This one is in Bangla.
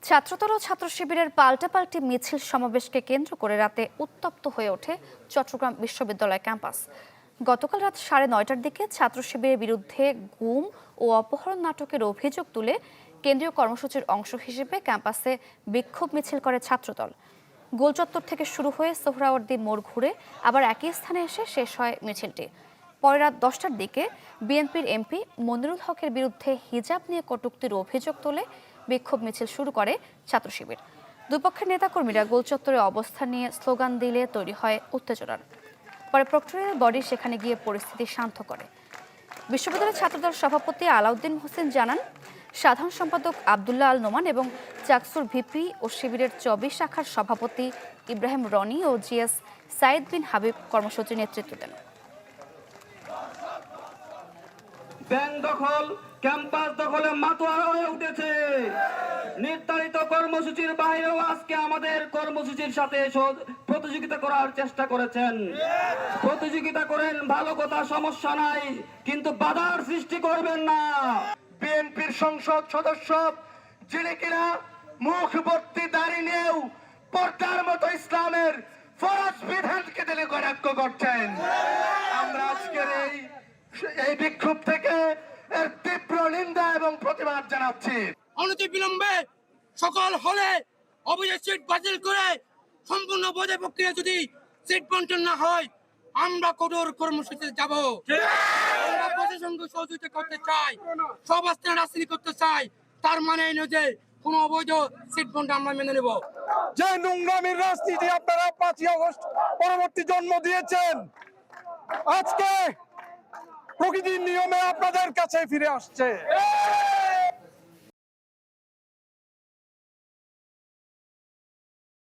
ছাত্রদল ও ছাত্র শিবিরের পাল্টাপাল্টি মিছিল সমাবেশকে কেন্দ্র করে রাতে উত্তপ্ত হয়ে ওঠে চট্টগ্রাম বিশ্ববিদ্যালয় ক্যাম্পাস। গতকাল রাত 9:30টার দিকে ছাত্র শিবিরের বিরুদ্ধে গুম ও অপহরণ নাটকের অভিযোগ তুলে কেন্দ্রীয় কর্মসূচির অংশ হিসেবে ক্যাম্পাসে বিক্ষোভ মিছিল করে ছাত্রদল। গোলচত্বর থেকে শুরু হয়ে সোহরাওয়ার্দী মোড় ঘুরে আবার একই স্থানে এসে শেষ হয় মিছিলটি। পরে রাত 10টার দিকে বিএনপির এমপি মনিরুল হকের বিরুদ্ধে হিজাব নিয়ে কটূক্তির অভিযোগ তুলে বিক্ষোভ মিছিল শুরু করে ছাত্র শিবির। দুই পক্ষের নেতাকর্মীরা গোলচত্বরে অবস্থান নিয়ে স্লোগান দিলে তৈরি হয় উত্তেজনার। পরে প্রক্টোরিয়াল বডি সেখানে গিয়ে পরিস্থিতি শান্ত করে। বিশ্ববিদ্যালয়ের ছাত্রদল সভাপতি আলাউদ্দিন হোসেন জানান, সাধারণ সম্পাদক আবদুল্লাহ আল নোমান এবং চাকসুর ভিপি ও শিবিরের 24 শাখার সভাপতি ইব্রাহিম রনি ও জিএস সাইদ বিন হাবিব কর্মসূচির নেতৃত্ব দেন। ব্যাংক দখল, ক্যাম্পাস দখলে মাতোয়ারা হয়ে উঠেছে। নির্ধারিত কর্মসূচির বাইরেও আজকে আমাদের কর্মসূচির সাথে প্রতিযোগিতা করার চেষ্টা করেছেন। প্রতিযোগিতা করেন, ভালো কথা, সমস্যা নাই, কিন্তু বাধার সৃষ্টি করবেন না। বিএনপির সংসদ সদস্য যিনি কিনা মুখ ভর্তি দাড়ি নিয়েও পর্দার মতো ইসলামের ফরজ বিধানকে তিনি কটাক্ষ করছেন। আমরা আজকের এই বিক্ষোভ থেকে এর তীব্র নিন্দা এবং প্রতিবাদ জানাচ্ছি। অনতিবিলম্বে সকল হলে অবৈধ সিট বাতিল করে সম্পূর্ণ বৈধ প্রক্রিয়া যদি সিট বন্টন না হয়, আমরা কঠোর কর্মসূচিতে যাব। আমরা প্রশাসনকে সহযোগিতা করতে চাই, সব স্থানে রাজনীতি করতে চাই, তার মানে এই নয় যে কোনো অবৈধ সিট বন্টন আমরা মেনে নেব। যে নোংরামির রাজনীতি আপনারা 5ই আগস্ট পরবর্তী জন্ম দিয়েছেন, আজকে প্রকৃতির নিয়মে আপনাদের কাছে ফিরে আসছে।